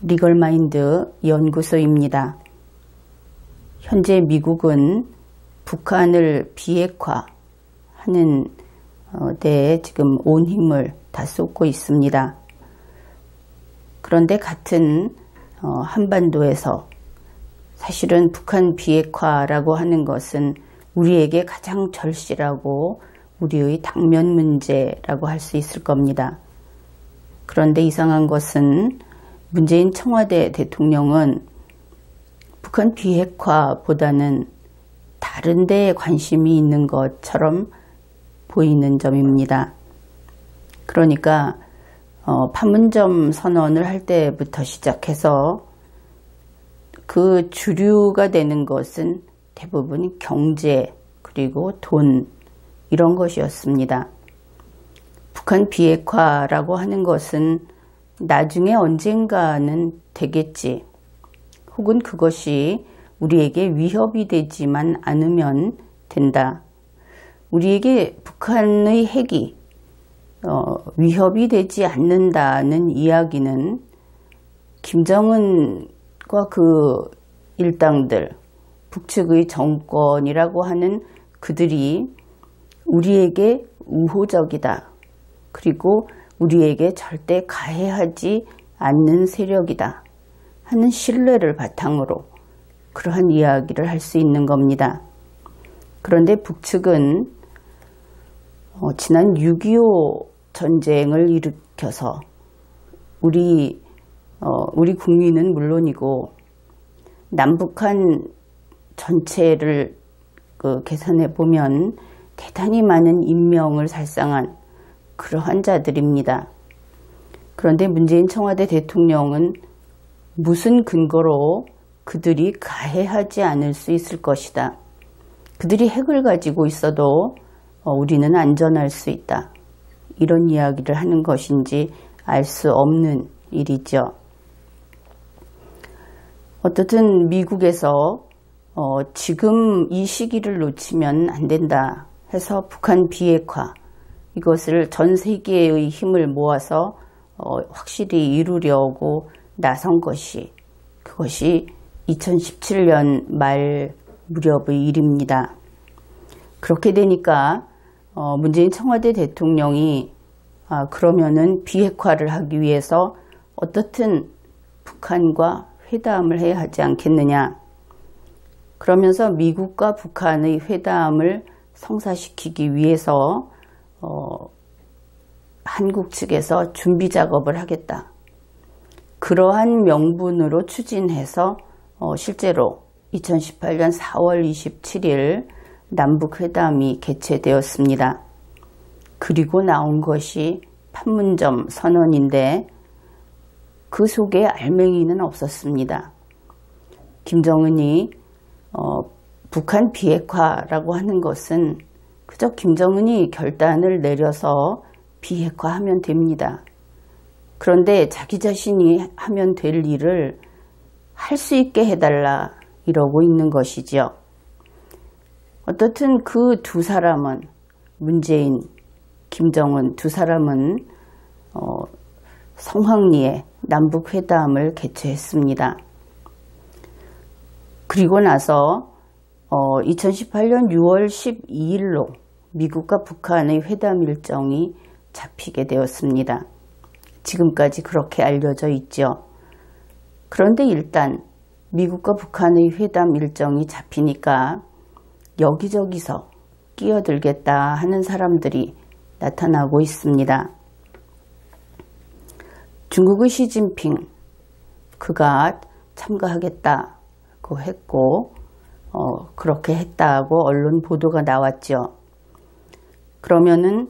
리걸마인드 연구소입니다. 현재 미국은 북한을 비핵화하는 데에 지금 온 힘을 다 쏟고 있습니다. 그런데 같은 한반도에서 사실은 북한 비핵화라고 하는 것은 우리에게 가장 절실하고 우리의 당면 문제라고 할 수 있을 겁니다. 그런데 이상한 것은 문재인 청와대 대통령은 북한 비핵화보다는 다른 데에 관심이 있는 것처럼 보이는 점입니다. 그러니까 판문점 선언을 할 때부터 시작해서 그 주류가 되는 것은 대부분 경제 그리고 돈 이런 것이었습니다. 북한 비핵화라고 하는 것은 나중에 언젠가는 되겠지. 혹은 그것이 우리에게 위협이 되지만 않으면 된다. 우리에게 북한의 핵이 위협이 되지 않는다는 이야기는 김정은과 그 일당들, 북측의 정권이라고 하는 그들이 우리에게 우호적이다. 그리고 우리에게 절대 가해하지 않는 세력이다 하는 신뢰를 바탕으로 그러한 이야기를 할 수 있는 겁니다. 그런데 북측은 지난 6.25 전쟁을 일으켜서 우리 국민은 물론이고 남북한 전체를 계산해 보면 대단히 많은 인명을 살상한 그러한 자들입니다. 그런데 문재인 청와대 대통령은 무슨 근거로 그들이 가해하지 않을 수 있을 것이다. 그들이 핵을 가지고 있어도 우리는 안전할 수 있다. 이런 이야기를 하는 것인지 알 수 없는 일이죠. 어떻든 미국에서 지금 이 시기를 놓치면 안 된다 해서 북한 비핵화 이것을 전 세계의 힘을 모아서 확실히 이루려고 나선 그것이 2017년 말 무렵의 일입니다. 그렇게 되니까 문재인 청와대 대통령이 그러면은 비핵화를 하기 위해서 어떻든 북한과 회담을 해야 하지 않겠느냐. 그러면서 미국과 북한의 회담을 성사시키기 위해서 한국 측에서 준비 작업을 하겠다. 그러한 명분으로 추진해서 실제로 2018년 4월 27일 남북회담이 개최되었습니다. 그리고 나온 것이 판문점 선언인데 그 속에 알맹이는 없었습니다. 김정은이 북한 비핵화라고 하는 것은 그저 김정은이 결단을 내려서 비핵화하면 됩니다. 그런데 자기 자신이 하면 될 일을 할 수 있게 해달라 이러고 있는 것이죠. 어떻든 그 두 사람은 문재인, 김정은 두 사람은 성황리에 남북회담을 개최했습니다. 그리고 나서 2018년 6월 12일로 미국과 북한의 회담 일정이 잡히게 되었습니다. 지금까지 그렇게 알려져 있죠. 그런데 일단 미국과 북한의 회담 일정이 잡히니까 여기저기서 끼어들겠다 하는 사람들이 나타나고 있습니다. 중국의 시진핑 그가 참가하겠다고 했고 그렇게 했다고 언론 보도가 나왔죠. 그러면은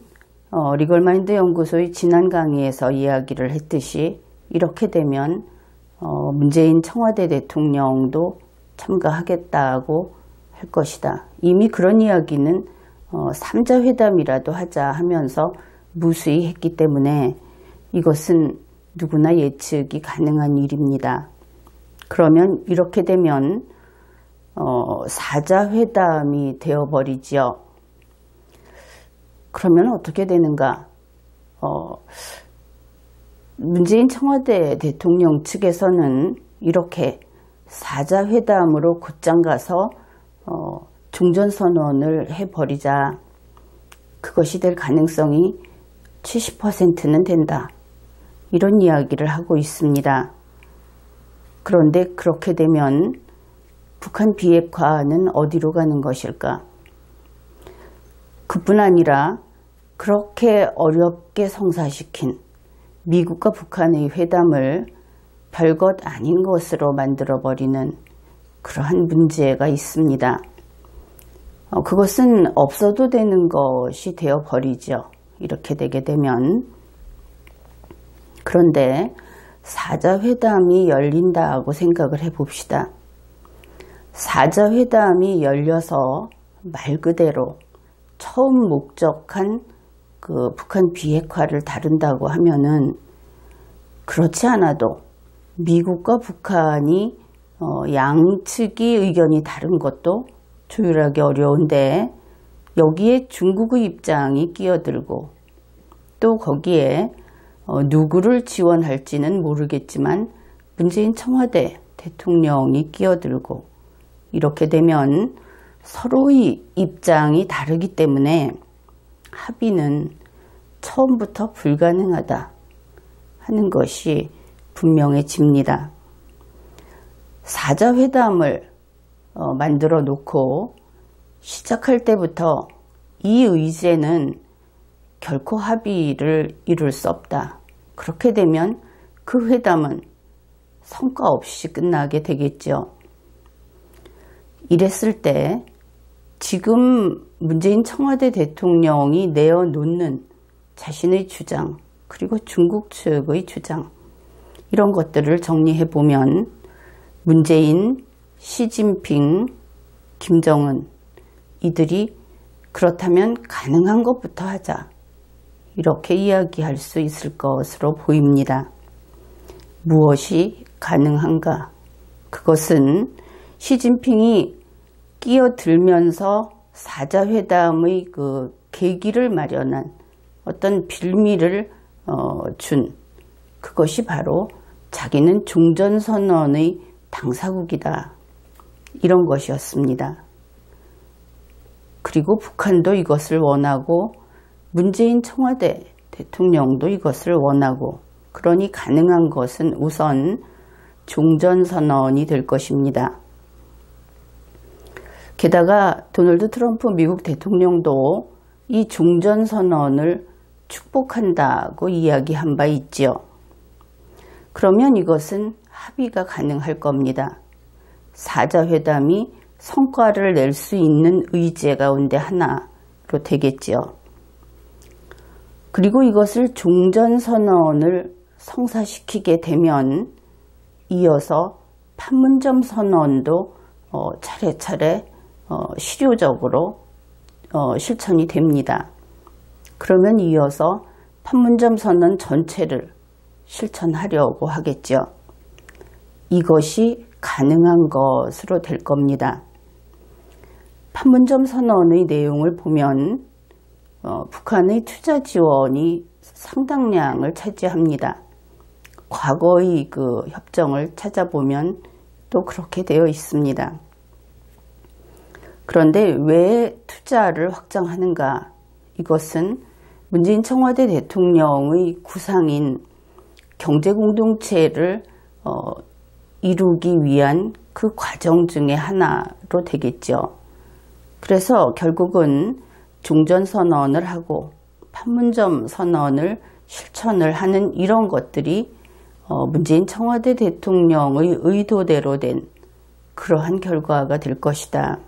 리걸마인드 연구소의 지난 강의에서 이야기를 했듯이 이렇게 되면 문재인 청와대 대통령도 참가하겠다고 할 것이다. 이미 그런 이야기는 3자 회담이라도 하자 하면서 무수히 했기 때문에 이것은 누구나 예측이 가능한 일입니다. 그러면 이렇게 되면 4자 회담이 되어버리죠. 그러면 어떻게 되는가? 문재인 청와대 대통령 측에서는 이렇게 사자회담으로 곧장 가서 종전선언을 해버리자, 그것이 될 가능성이 70%는 된다, 이런 이야기를 하고 있습니다. 그런데 그렇게 되면 북한 비핵화는 어디로 가는 것일까? 그뿐 아니라 그렇게 어렵게 성사시킨 미국과 북한의 회담을 별것 아닌 것으로 만들어버리는 그러한 문제가 있습니다. 그것은 없어도 되는 것이 되어버리죠. 이렇게 되게 되면. 그런데 사자회담이 열린다고 생각을 해봅시다. 사자회담이 열려서 말 그대로 처음 목적한 그 북한 비핵화를 다룬다고 하면은, 그렇지 않아도 미국과 북한이 양측이 의견이 다른 것도 조율하기 어려운데, 여기에 중국의 입장이 끼어들고 또 거기에 누구를 지원할지는 모르겠지만 문재인 청와대 대통령이 끼어들고, 이렇게 되면 서로의 입장이 다르기 때문에 합의는 처음부터 불가능하다 하는 것이 분명해집니다. 사자회담을 만들어 놓고 시작할 때부터 이 의제는 결코 합의를 이룰 수 없다, 그렇게 되면 그 회담은 성과 없이 끝나게 되겠죠. 이랬을 때 지금 문재인 청와대 대통령이 내어놓는 자신의 주장, 그리고 중국 측의 주장, 이런 것들을 정리해보면 문재인, 시진핑, 김정은, 이들이 그렇다면 가능한 것부터 하자, 이렇게 이야기할 수 있을 것으로 보입니다. 무엇이 가능한가? 그것은 시진핑이 끼어들면서 사자회담의 그 계기를 마련한 어떤 빌미를 준, 그것이 바로 자기는 종전선언의 당사국이다, 이런 것이었습니다. 그리고 북한도 이것을 원하고 문재인 청와대 대통령도 이것을 원하고, 그러니 가능한 것은 우선 종전선언이 될 것입니다. 게다가 도널드 트럼프 미국 대통령도 이 종전선언을 축복한다고 이야기한 바 있지요. 그러면 이것은 합의가 가능할 겁니다. 사자회담이 성과를 낼 수 있는 의제 가운데 하나로 되겠지요. 그리고 이것을 종전선언을 성사시키게 되면 이어서 판문점 선언도 차례차례 실효적으로 실천이 됩니다. 그러면 이어서 판문점 선언 전체를 실천하려고 하겠죠. 이것이 가능한 것으로 될 겁니다. 판문점 선언의 내용을 보면 북한의 투자 지원이 상당량을 차지합니다. 과거의 그 협정을 찾아보면 또 그렇게 되어 있습니다. 그런데 왜 투자를 확장하는가? 이것은 문재인 청와대 대통령의 구상인 경제공동체를 이루기 위한 그 과정 중에 하나로 되겠죠. 그래서 결국은 종전선언을 하고 판문점 선언을 실천을 하는 이런 것들이 문재인 청와대 대통령의 의도대로 된 그러한 결과가 될 것이다.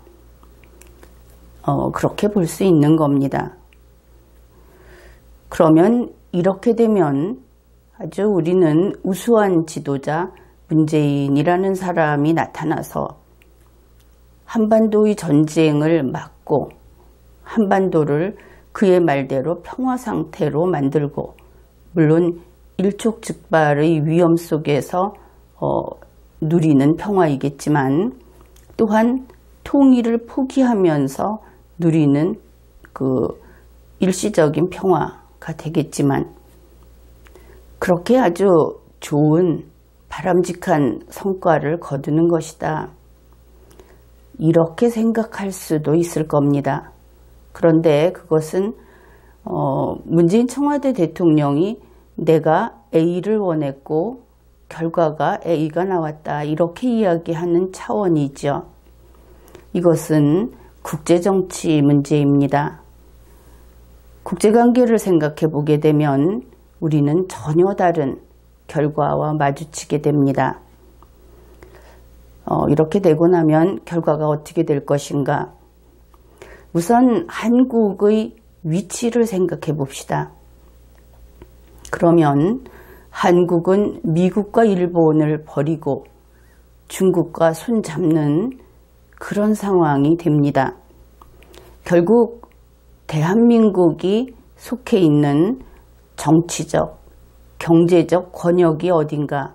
그렇게 볼 수 있는 겁니다. 그러면 이렇게 되면 아주 우리는 우수한 지도자 문재인이라는 사람이 나타나서 한반도의 전쟁을 막고 한반도를 그의 말대로 평화 상태로 만들고, 물론 일촉즉발의 위험 속에서 누리는 평화이겠지만 또한 통일을 포기하면서 누리는 그 일시적인 평화가 되겠지만, 그렇게 아주 좋은 바람직한 성과를 거두는 것이다. 이렇게 생각할 수도 있을 겁니다. 그런데 그것은 문재인 청와대 대통령이 내가 A를 원했고 결과가 A가 나왔다, 이렇게 이야기하는 차원이죠. 이것은 국제정치 문제입니다. 국제관계를 생각해 보게 되면 우리는 전혀 다른 결과와 마주치게 됩니다. 이렇게 되고 나면 결과가 어떻게 될 것인가? 우선 한국의 위치를 생각해 봅시다. 그러면 한국은 미국과 일본을 버리고 중국과 손잡는 그런 상황이 됩니다. 결국 대한민국이 속해 있는 정치적, 경제적 권역이 어딘가,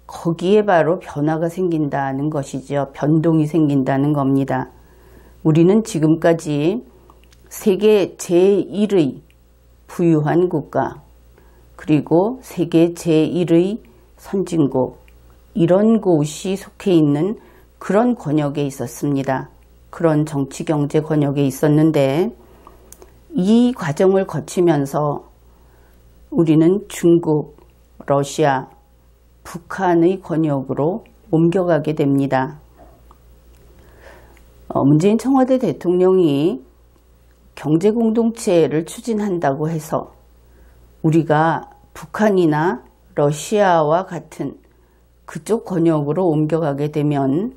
거기에 바로 변화가 생긴다는 것이죠. 변동이 생긴다는 겁니다. 우리는 지금까지 세계 제1의 부유한 국가, 그리고 세계 제1의 선진국, 이런 곳이 속해 있는 그런 권역에 있었습니다. 그런 정치 경제 권역에 있었는데 이 과정을 거치면서 우리는 중국, 러시아, 북한의 권역으로 옮겨가게 됩니다. 문재인 청와대 대통령이 경제공동체를 추진한다고 해서 우리가 북한이나 러시아와 같은 그쪽 권역으로 옮겨가게 되면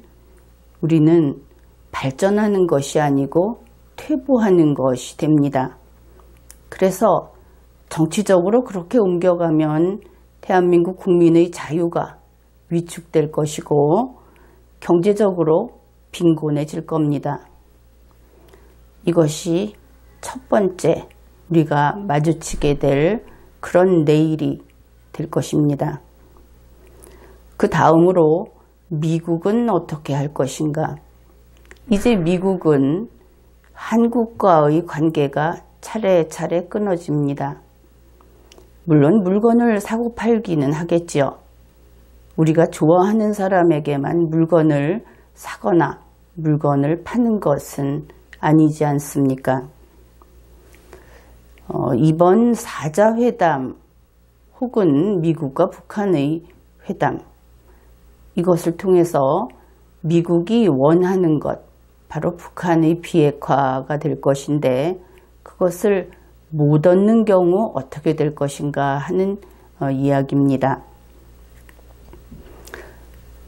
우리는 발전하는 것이 아니고 퇴보하는 것이 됩니다. 그래서 정치적으로 그렇게 옮겨가면 대한민국 국민의 자유가 위축될 것이고 경제적으로 빈곤해질 겁니다. 이것이 첫 번째 우리가 마주치게 될 그런 내일이 될 것입니다. 그 다음으로 미국은 어떻게 할 것인가? 이제 미국은 한국과의 관계가 차례차례 끊어집니다. 물론 물건을 사고 팔기는 하겠지요. 우리가 좋아하는 사람에게만 물건을 사거나 물건을 파는 것은 아니지 않습니까? 이번 4자 회담 혹은 미국과 북한의 회담, 이것을 통해서 미국이 원하는 것, 바로 북한의 비핵화가 될 것인데 그것을 못 얻는 경우 어떻게 될 것인가 하는 이야기입니다.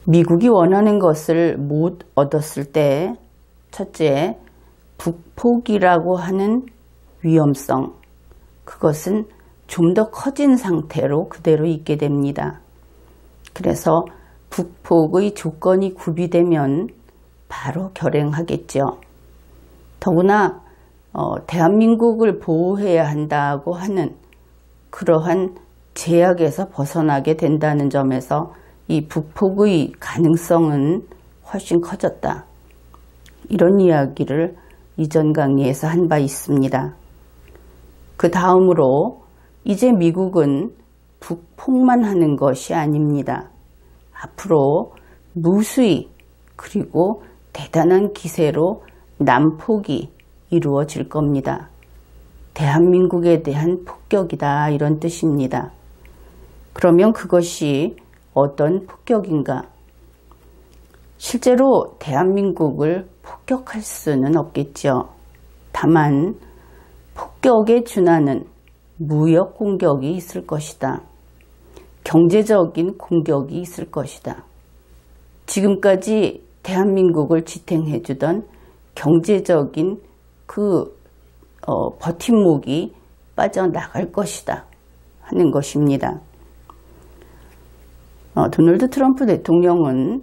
미국이 원하는 것을 못 얻었을 때 첫째, 북폭이라고 하는 위험성, 그것은 좀 더 커진 상태로 그대로 있게 됩니다. 그래서 북폭의 조건이 구비되면 바로 결행하겠죠. 더구나 대한민국을 보호해야 한다고 하는 그러한 제약에서 벗어나게 된다는 점에서 이 북폭의 가능성은 훨씬 커졌다. 이런 이야기를 이전 강의에서 한 바 있습니다. 그 다음으로 이제 미국은 북폭만 하는 것이 아닙니다. 앞으로 무수히 그리고 대단한 기세로 남폭이 이루어질 겁니다. 대한민국에 대한 폭격이다, 이런 뜻입니다. 그러면 그것이 어떤 폭격인가? 실제로 대한민국을 폭격할 수는 없겠죠. 다만 폭격에 준하는 무역 공격이 있을 것이다. 경제적인 공격이 있을 것이다. 지금까지 대한민국을 지탱해 주던 경제적인 그 버팀목이 빠져나갈 것이다 하는 것입니다. 도널드 트럼프 대통령은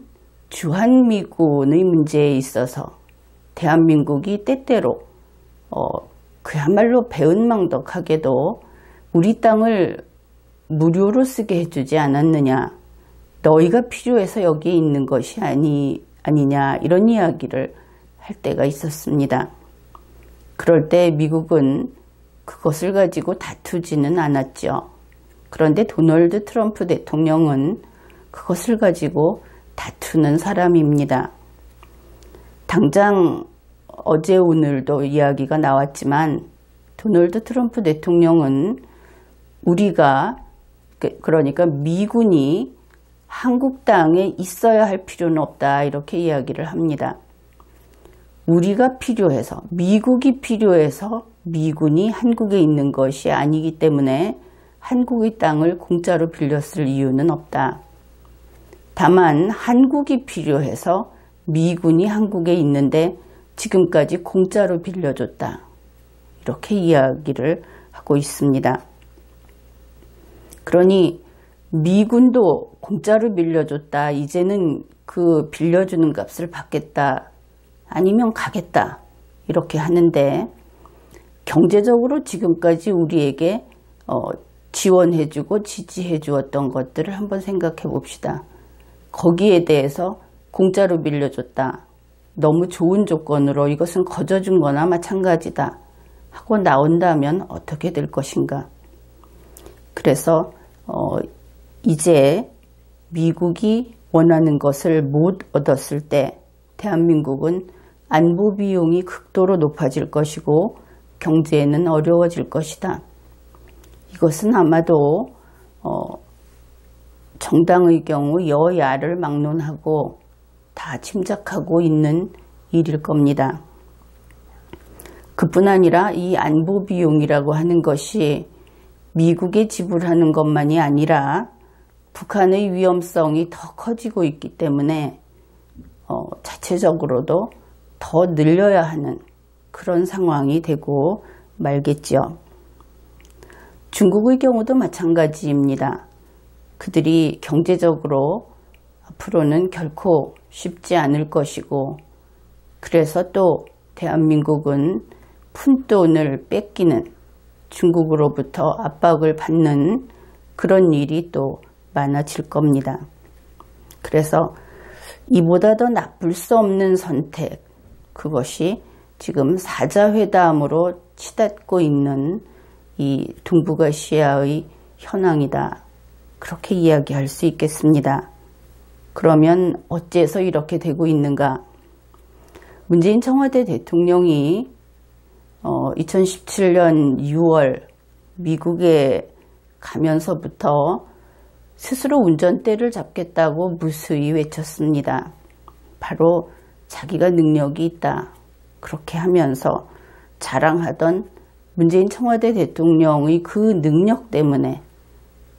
주한미군의 문제에 있어서 대한민국이 때때로 그야말로 배은망덕하게도 우리 땅을 무료로 쓰게 해주지 않았느냐, 너희가 필요해서 여기에 있는 것이 아니냐, 이런 이야기를 할 때가 있었습니다. 그럴 때 미국은 그것을 가지고 다투지는 않았죠. 그런데 도널드 트럼프 대통령은 그것을 가지고 다투는 사람입니다. 당장 어제 오늘도 이야기가 나왔지만 도널드 트럼프 대통령은 우리가 그러니까 미군이 한국 땅에 있어야 할 필요는 없다 이렇게 이야기를 합니다. 우리가 필요해서 미국이 필요해서 미군이 한국에 있는 것이 아니기 때문에 한국의 땅을 공짜로 빌렸을 이유는 없다. 다만 한국이 필요해서 미군이 한국에 있는데 지금까지 공짜로 빌려줬다. 이렇게 이야기를 하고 있습니다. 그러니 미군도 공짜로 빌려줬다. 이제는 그 빌려주는 값을 받겠다. 아니면 가겠다. 이렇게 하는데 경제적으로 지금까지 우리에게 지원해주고 지지해 주었던 것들을 한번 생각해 봅시다. 거기에 대해서 공짜로 빌려줬다. 너무 좋은 조건으로 이것은 거저준 거나 마찬가지다. 하고 나온다면 어떻게 될 것인가. 그래서 이제 미국이 원하는 것을 못 얻었을 때 대한민국은 안보 비용이 극도로 높아질 것이고 경제에는 어려워질 것이다. 이것은 아마도 정당의 경우 여야를 막론하고 다 짐작하고 있는 일일 겁니다. 그뿐 아니라 이 안보 비용이라고 하는 것이 미국에 지불하는 것만이 아니라 북한의 위험성이 더 커지고 있기 때문에 자체적으로도 더 늘려야 하는 그런 상황이 되고 말겠죠. 중국의 경우도 마찬가지입니다. 그들이 경제적으로 앞으로는 결코 쉽지 않을 것이고 그래서 또 대한민국은 푼돈을 뺏기는 중국으로부터 압박을 받는 그런 일이 또 많아질 겁니다. 그래서 이보다 더 나쁠 수 없는 선택, 그것이 지금 사자회담으로 치닫고 있는 이 동북아시아의 현황이다. 그렇게 이야기할 수 있겠습니다. 그러면 어째서 이렇게 되고 있는가? 문재인 청와대 대통령이 2017년 6월 미국에 가면서부터 스스로 운전대를 잡겠다고 무수히 외쳤습니다. 바로 자기가 능력이 있다. 그렇게 하면서 자랑하던 문재인 청와대 대통령의 그 능력 때문에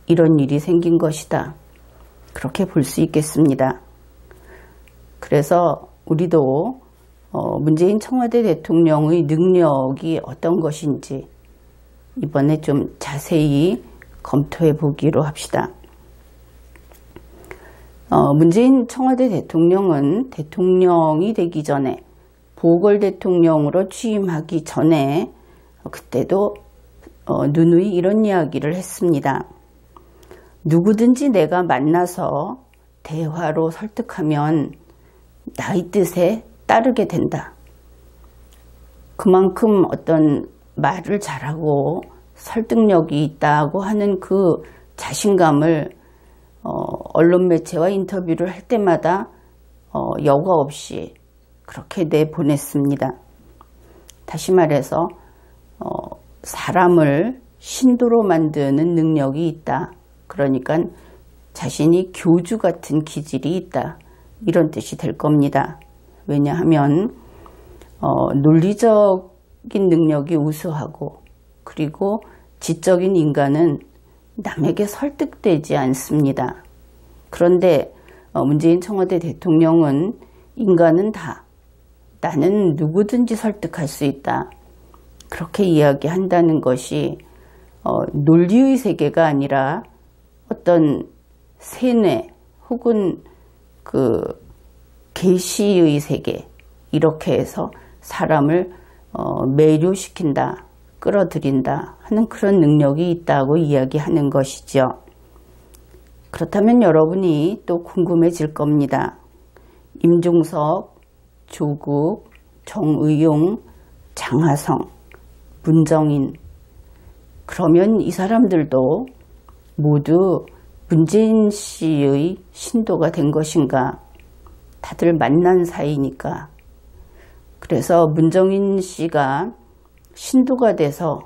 이런 일이 생긴 것이다. 그렇게 볼 수 있겠습니다. 그래서 우리도 문재인 청와대 대통령의 능력이 어떤 것인지 이번에 좀 자세히 검토해 보기로 합시다. 문재인 청와대 대통령은 대통령이 되기 전에 보궐 대통령으로 취임하기 전에 그때도 누누이 이런 이야기를 했습니다. 누구든지 내가 만나서 대화로 설득하면 나의 뜻에 따르게 된다. 그만큼 어떤 말을 잘하고 설득력이 있다고 하는 그 자신감을 언론 매체와 인터뷰를 할 때마다 여과 없이 그렇게 내보냈습니다. 다시 말해서 사람을 신도로 만드는 능력이 있다. 그러니까 자신이 교주 같은 기질이 있다. 이런 뜻이 될 겁니다. 왜냐하면 논리적인 능력이 우수하고 그리고 지적인 인간은 남에게 설득되지 않습니다. 그런데 문재인 청와대 대통령은 인간은 다 나는 누구든지 설득할 수 있다. 그렇게 이야기한다는 것이 논리의 세계가 아니라 어떤 세뇌 혹은 그 계시의 세계 이렇게 해서 사람을 매료시킨다, 끌어들인다 하는 그런 능력이 있다고 이야기하는 것이죠. 그렇다면 여러분이 또 궁금해질 겁니다. 임종석, 조국, 정의용, 장하성, 문정인 그러면 이 사람들도 모두 문재인 씨의 신도가 된 것인가? 다들 만난 사이니까. 그래서 문정인 씨가 신도가 돼서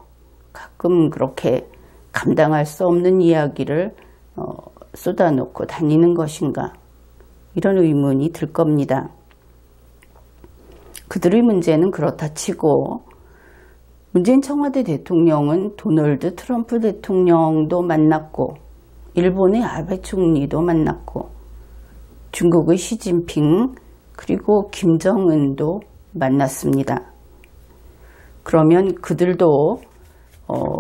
가끔 그렇게 감당할 수 없는 이야기를 쏟아놓고 다니는 것인가? 이런 의문이 들 겁니다. 그들의 문제는 그렇다 치고 문재인 청와대 대통령은 도널드 트럼프 대통령도 만났고 일본의 아베 총리도 만났고 중국의 시진핑 그리고 김정은도 만났습니다. 그러면 그들도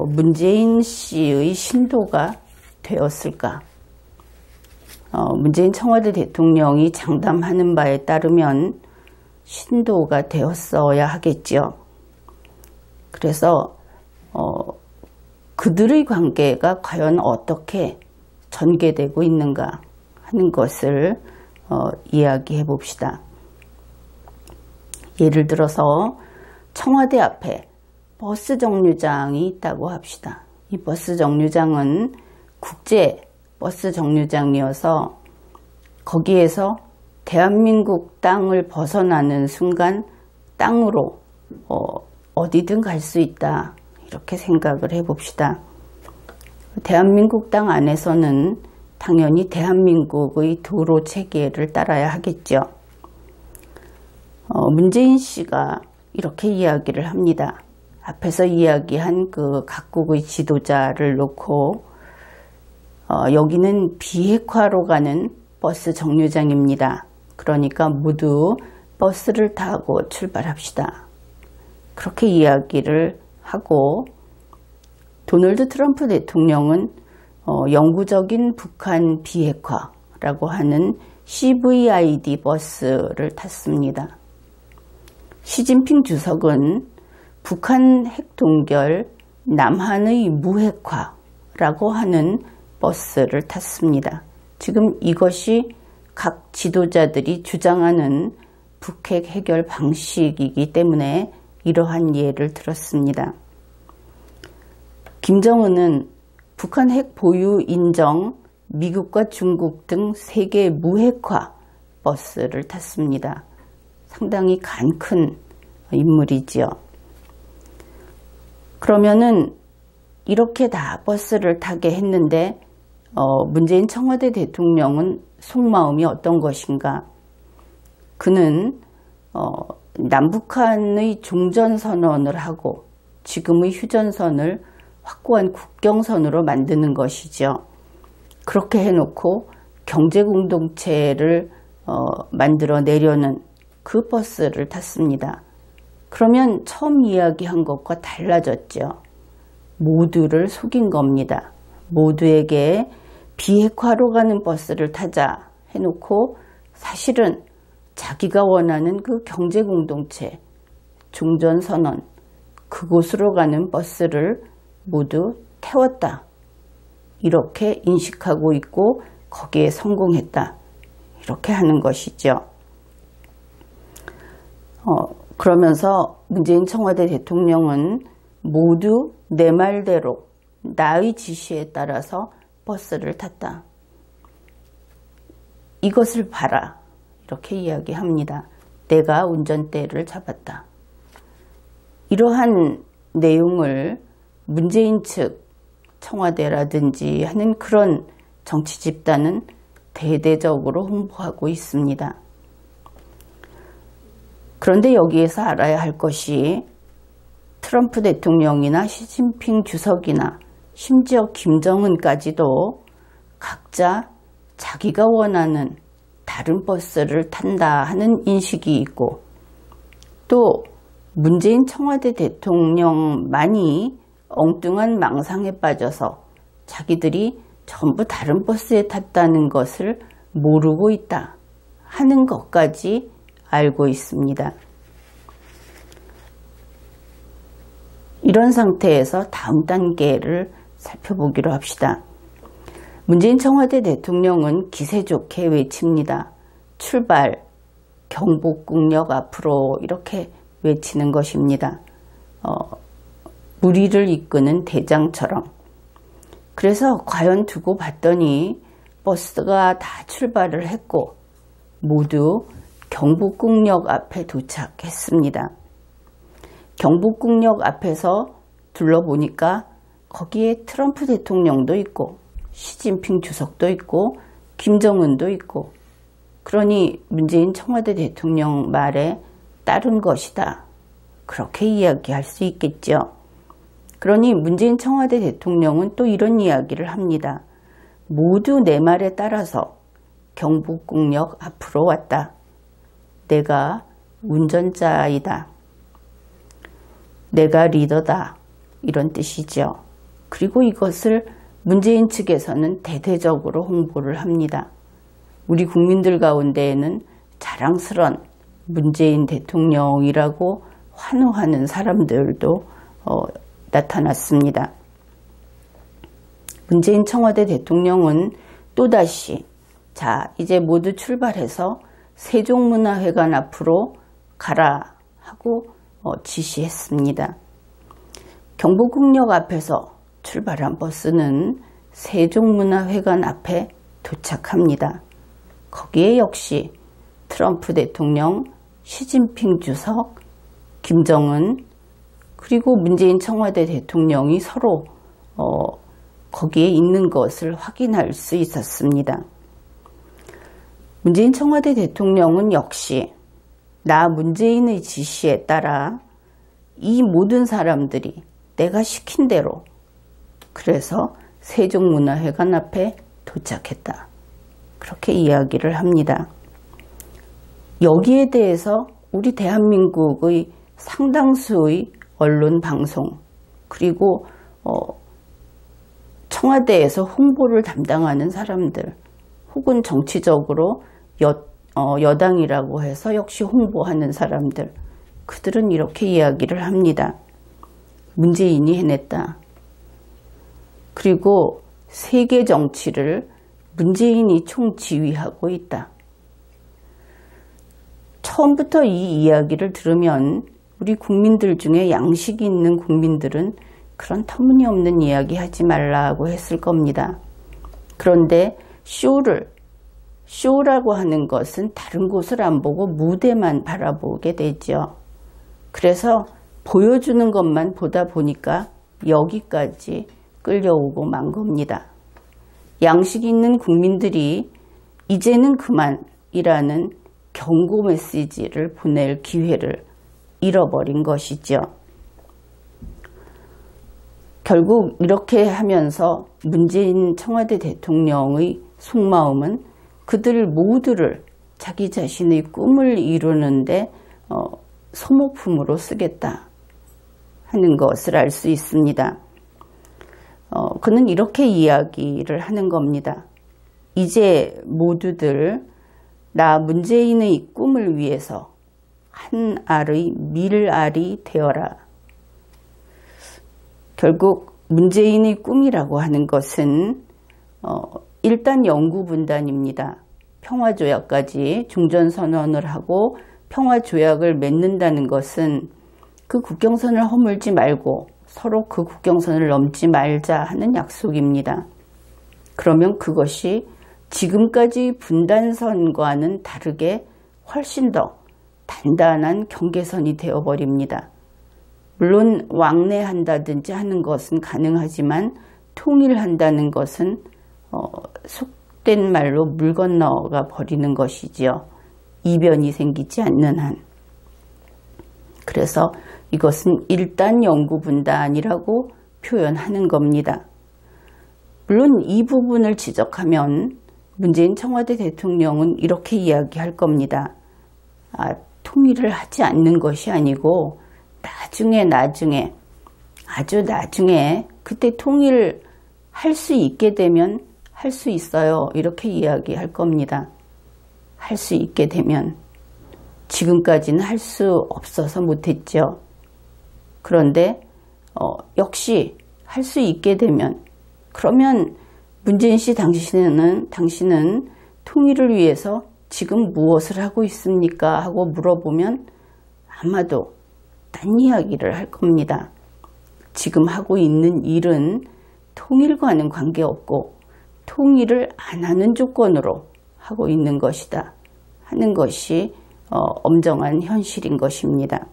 문재인 씨의 신도가 되었을까? 문재인 청와대 대통령이 장담하는 바에 따르면 신도가 되었어야 하겠죠. 그래서 그들의 관계가 과연 어떻게 전개되고 있는가 하는 것을 이야기해 봅시다. 예를 들어서 청와대 앞에 버스 정류장이 있다고 합시다. 이 버스 정류장은 국제 버스 정류장이어서 거기에서 대한민국 땅을 벗어나는 순간 땅으로 어디든 갈 수 있다. 이렇게 생각을 해봅시다. 대한민국 땅 안에서는 당연히 대한민국의 도로 체계를 따라야 하겠죠. 문재인 씨가 이렇게 이야기를 합니다. 앞에서 이야기한 그 각국의 지도자를 놓고 여기는 비핵화로 가는 버스 정류장입니다. 그러니까 모두 버스를 타고 출발합시다. 그렇게 이야기를 하고 도널드 트럼프 대통령은 영구적인 북한 비핵화라고 하는 CVID 버스를 탔습니다. 시진핑 주석은 북한 핵동결 남한의 무핵화라고 하는 버스를 탔습니다. 지금 이것이 각 지도자들이 주장하는 북핵 해결 방식이기 때문에 이러한 예를 들었습니다. 김정은은 북한 핵 보유 인정 미국과 중국 등 세계 무핵화 버스를 탔습니다. 상당히 간 큰 인물이지요. 그러면은 이렇게 다 버스를 타게 했는데 문재인 청와대 대통령은 속마음이 어떤 것인가? 그는 남북한의 종전선언을 하고 지금의 휴전선을 확고한 국경선으로 만드는 것이죠. 그렇게 해놓고 경제공동체를 만들어내려는 그 버스를 탔습니다. 그러면 처음 이야기한 것과 달라졌죠. 모두를 속인 겁니다. 모두에게 비핵화로 가는 버스를 타자 해놓고 사실은 자기가 원하는 그 경제공동체, 종전선언, 그곳으로 가는 버스를 모두 태웠다. 이렇게 인식하고 있고 거기에 성공했다. 이렇게 하는 것이죠. 그러면서 문재인 청와대 대통령은 모두 내 말대로 나의 지시에 따라서 버스를 탔다. 이것을 봐라. 이렇게 이야기합니다. 내가 운전대를 잡았다. 이러한 내용을 문재인 측 청와대라든지 하는 그런 정치 집단은 대대적으로 홍보하고 있습니다. 그런데 여기에서 알아야 할 것이 트럼프 대통령이나 시진핑 주석이나 심지어 김정은까지도 각자 자기가 원하는 다른 버스를 탄다 하는 인식이 있고 또 문재인 청와대 대통령만이 엉뚱한 망상에 빠져서 자기들이 전부 다른 버스에 탔다는 것을 모르고 있다 하는 것까지 알고 있습니다. 이런 상태에서 다음 단계를 살펴보기로 합시다. 문재인 청와대 대통령은 기세 좋게 외칩니다. 출발, 경복궁역 앞으로 이렇게 외치는 것입니다. 무리를 이끄는 대장처럼. 그래서 과연 두고 봤더니 버스가 다 출발을 했고 모두 경복궁역 앞에 도착했습니다. 경복궁역 앞에서 둘러보니까 거기에 트럼프 대통령도 있고 시진핑 주석도 있고 김정은도 있고, 그러니 문재인 청와대 대통령 말에 따른 것이다, 그렇게 이야기할 수 있겠죠. 그러니 문재인 청와대 대통령은 또 이런 이야기를 합니다. 모두 내 말에 따라서 경복궁역 앞으로 왔다. 내가 운전자이다. 내가 리더다. 이런 뜻이죠. 그리고 이것을 문재인 측에서는 대대적으로 홍보를 합니다. 우리 국민들 가운데에는 자랑스런 문재인 대통령이라고 환호하는 사람들도 나타났습니다. 문재인 청와대 대통령은 또다시 자, 이제 모두 출발해서 세종문화회관 앞으로 가라 하고 지시했습니다. 경복궁역 앞에서 출발한 버스는 세종문화회관 앞에 도착합니다. 거기에 역시 트럼프 대통령, 시진핑 주석, 김정은, 그리고 문재인 청와대 대통령이 서로 거기에 있는 것을 확인할 수 있었습니다. 문재인 청와대 대통령은 역시 나 문재인의 지시에 따라 이 모든 사람들이 내가 시킨 대로, 그래서 세종문화회관 앞에 도착했다, 그렇게 이야기를 합니다. 여기에 대해서 우리 대한민국의 상당수의 언론 방송, 그리고 청와대에서 홍보를 담당하는 사람들, 혹은 정치적으로 여당이라고 해서 역시 홍보하는 사람들, 그들은 이렇게 이야기를 합니다. 문재인이 해냈다. 그리고 세계 정치를 문재인이 총지휘하고 있다. 처음부터 이 이야기를 들으면 우리 국민들 중에 양식이 있는 국민들은 그런 터무니없는 이야기 하지 말라고 했을 겁니다. 그런데 쇼라고 하는 것은 다른 곳을 안 보고 무대만 바라보게 되죠. 그래서 보여주는 것만 보다 보니까 여기까지 끌려오고 만 겁니다. 양식 있는 국민들이 이제는 그만이라는 경고 메시지를 보낼 기회를 잃어버린 것이죠. 결국 이렇게 하면서 문재인 청와대 대통령의 속마음은 그들 모두를 자기 자신의 꿈을 이루는데 소모품으로 쓰겠다 하는 것을 알 수 있습니다. 그는 이렇게 이야기를 하는 겁니다. 이제 모두들 나 문재인의 꿈을 위해서 한 알의 밀알이 되어라. 결국 문재인의 꿈이라고 하는 것은 일단 영구분단입니다. 평화조약까지 종전선언을 하고 평화조약을 맺는다는 것은 그 국경선을 허물지 말고 서로 그 국경선을 넘지 말자 하는 약속입니다. 그러면 그것이 지금까지 분단선과는 다르게 훨씬 더 단단한 경계선이 되어버립니다. 물론 왕래한다든지 하는 것은 가능하지만 통일한다는 것은 속된 말로 물 건너가 버리는 것이지요. 이변이 생기지 않는 한. 그래서 이것은 일단 영구분단이라고 표현하는 겁니다. 물론 이 부분을 지적하면 문재인 청와대 대통령은 이렇게 이야기할 겁니다. 통일을 하지 않는 것이 아니고 나중에 아주 나중에 그때 통일을 할 수 있게 되면 할 수 있어요. 이렇게 이야기할 겁니다. 할 수 있게 되면. 지금까지는 할 수 없어서 못했죠. 그런데 역시 할 수 있게 되면, 그러면 문재인 씨 당신은 통일을 위해서 지금 무엇을 하고 있습니까? 하고 물어보면 아마도 딴 이야기를 할 겁니다. 지금 하고 있는 일은 통일과는 관계없고 통일을 안 하는 조건으로 하고 있는 것이다 하는 것이 엄정한 현실인 것입니다.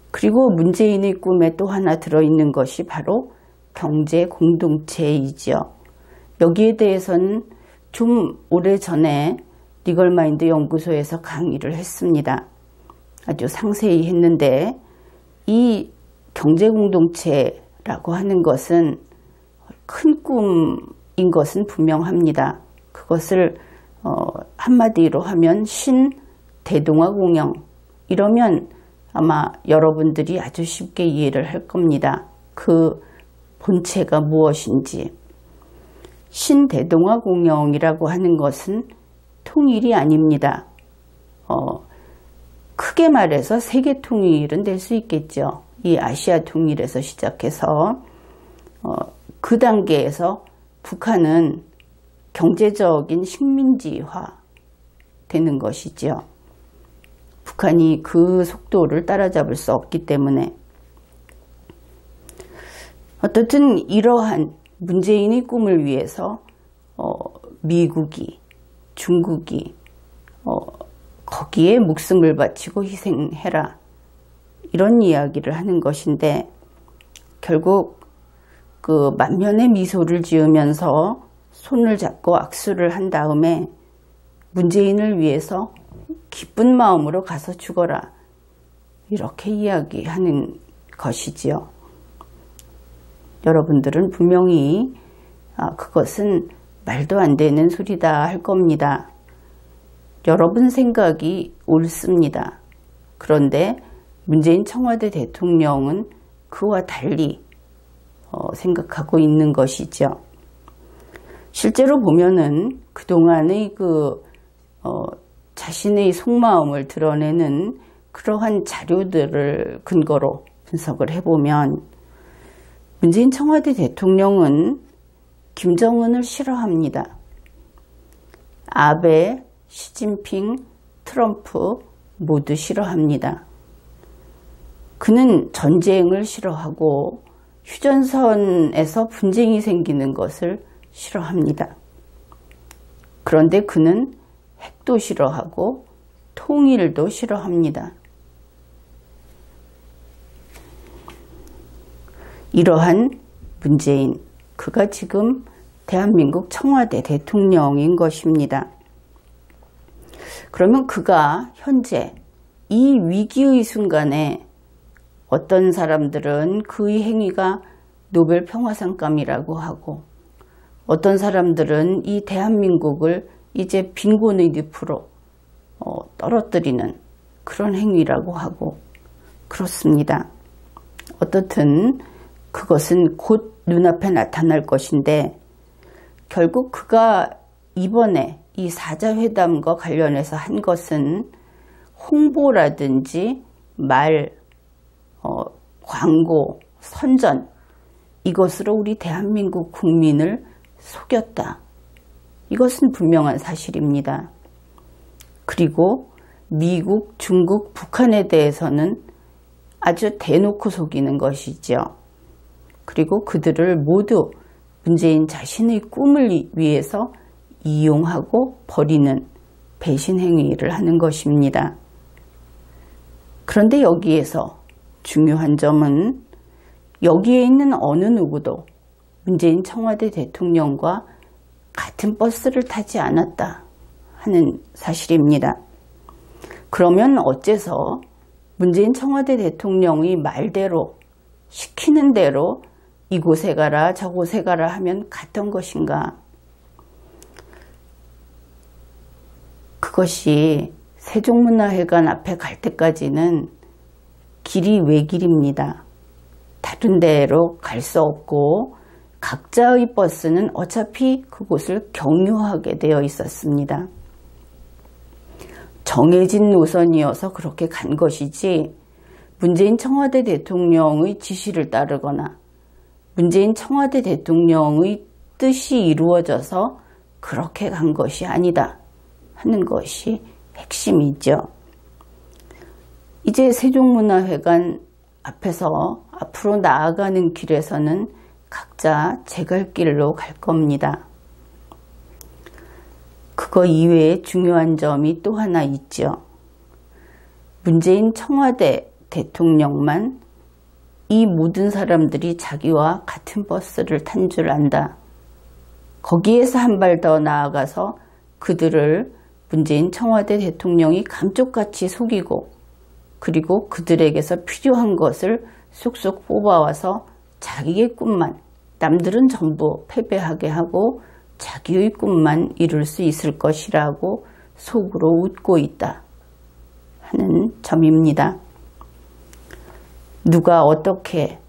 그리고 문재인의 꿈에 또 하나 들어있는 것이 바로 경제 공동체이지요. 여기에 대해서는 좀 오래전에 리걸마인드 연구소에서 강의를 했습니다. 아주 상세히 했는데 이 경제 공동체라고 하는 것은 큰 꿈인 것은 분명합니다. 그것을 한마디로 하면 신대동아공영 이러면 아마 여러분들이 아주 쉽게 이해를 할 겁니다. 그 본체가 무엇인지. 신대동아공영이라고 하는 것은 통일이 아닙니다. 크게 말해서 세계 통일은 될 수 있겠죠. 이 아시아 통일에서 시작해서 그 단계에서 북한은 경제적인 식민지화 되는 것이죠. 북한이 그 속도를 따라잡을 수 없기 때문에 어떻든 이러한 문재인의 꿈을 위해서 미국이 중국이 거기에 목숨을 바치고 희생해라 이런 이야기를 하는 것인데 결국 그 만면의 미소를 지으면서 손을 잡고 악수를 한 다음에 문재인을 위해서 기쁜 마음으로 가서 죽어라 이렇게 이야기하는 것이지요. 여러분들은 분명히 그것은 말도 안 되는 소리다 할 겁니다. 여러분 생각이 옳습니다. 그런데 문재인 청와대 대통령은 그와 달리 생각하고 있는 것이죠. 실제로 보면은 그동안의 자신의 속마음을 드러내는 그러한 자료들을 근거로 분석을 해보면 문재인 청와대 대통령은 김정은을 싫어합니다. 아베, 시진핑, 트럼프 모두 싫어합니다. 그는 전쟁을 싫어하고 휴전선에서 분쟁이 생기는 것을 싫어합니다. 그런데 그는 핵도 싫어하고 통일도 싫어합니다. 이러한 문재인, 그가 지금 대한민국 청와대 대통령인 것입니다. 그러면 그가 현재 이 위기의 순간에 어떤 사람들은 그의 행위가 노벨 평화상감이라고 하고 어떤 사람들은 이 대한민국을 이제 빈곤의 늪으로 떨어뜨리는 그런 행위라고 하고 그렇습니다. 어떻든 그것은 곧 눈앞에 나타날 것인데 결국 그가 이번에 이 사자회담과 관련해서 한 것은 홍보라든지 광고, 선전 이것으로 우리 대한민국 국민을 속였다. 이것은 분명한 사실입니다. 그리고 미국, 중국, 북한에 대해서는 아주 대놓고 속이는 것이죠. 그리고 그들을 모두 문재인 자신의 꿈을 위해서 이용하고 버리는 배신 행위를 하는 것입니다. 그런데 여기에서 중요한 점은 여기에 있는 어느 누구도 문재인 청와대 대통령과 같은 버스를 타지 않았다 하는 사실입니다. 그러면 어째서 문재인 청와대 대통령이 말대로 시키는 대로 이곳에 가라 저곳에 가라 하면 갔던 것인가? 그것이 세종문화회관 앞에 갈 때까지는 길이 외길입니다. 다른 데로 갈 수 없고 각자의 버스는 어차피 그곳을 경유하게 되어 있었습니다. 정해진 노선이어서 그렇게 간 것이지 문재인 청와대 대통령의 지시를 따르거나 문재인 청와대 대통령의 뜻이 이루어져서 그렇게 간 것이 아니다 하는 것이 핵심이죠. 이제 세종문화회관 앞에서 앞으로 나아가는 길에서는 각자 제 갈 길로 갈 겁니다. 그거 이외에 중요한 점이 또 하나 있죠. 문재인 청와대 대통령만 이 모든 사람들이 자기와 같은 버스를 탄 줄 안다. 거기에서 한 발 더 나아가서 그들을 문재인 청와대 대통령이 감쪽같이 속이고 그리고 그들에게서 필요한 것을 쏙쏙 뽑아와서 자기의 꿈만, 남들은 전부 패배하게 하고 자기의 꿈만 이룰 수 있을 것이라고 속으로 웃고 있다 하는 점입니다. 누가 어떻게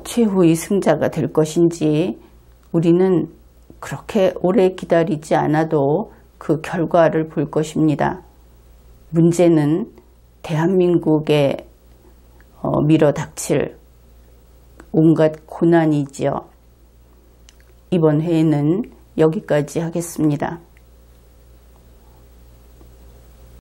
최후의 승자가 될 것인지 우리는 그렇게 오래 기다리지 않아도 그 결과를 볼 것입니다. 문제는 대한민국에 밀어닥칠 온갖 고난이지요. 이번 회에는 여기까지 하겠습니다.